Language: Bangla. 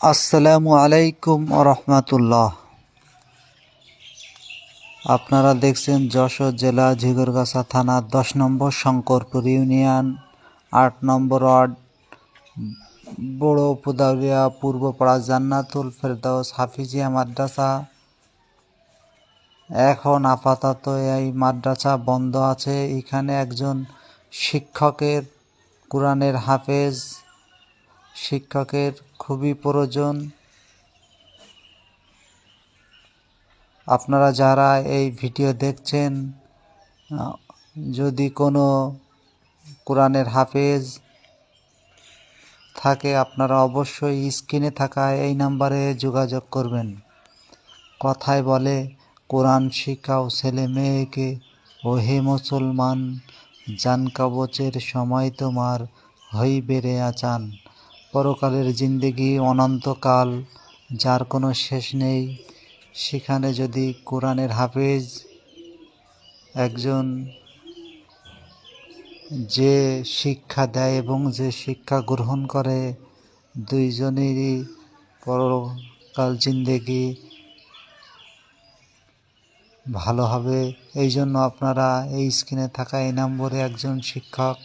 আসসালামু আলাইকুম রহমতুল্লাহ। আপনারা দেখছেন যশোর জেলা ঝিগরগাছা থানা 10 নম্বর শঙ্করপুর ইউনিয়ন 8 নম্বর ওয়ার্ড বড় পুদাউরিয়া পূর্বপাড়া জান্নাতুল ফেরদাউস হাফিজিয়া মাদ্রাসা। এখন আপাতত এই মাদ্রাসা বন্ধ আছে। এখানে একজন শিক্ষকের কোরআনের হাফেজ শিক্ষকের খুবই প্রয়োজন। আপনারা যারা এই ভিডিও দেখছেন, যদি কোনো কোরআনের হাফেজ থাকে আপনারা অবশ্যই স্ক্রিনে থাকা এই নাম্বারে যোগাযোগ করবেন। কথায় বলে, কোরআন শিখাও ছেলে মেয়েকে, ও হে মুসলমান, জান কবচের সময় তোমার হইবে রে আচান। পরকালের জিন্দেগি অনন্তকাল, যার কোনো শেষ নেই। সেখানে যদি কোরআনের হাফেজ একজন যে শিক্ষা দেয় এবং যে শিক্ষা গ্রহণ করে, দুইজনেরই পরকাল জিন্দেগি ভালো হবে। এই জন্য আপনারা এই স্ক্রিনে থাকা এই নম্বরে একজন শিক্ষক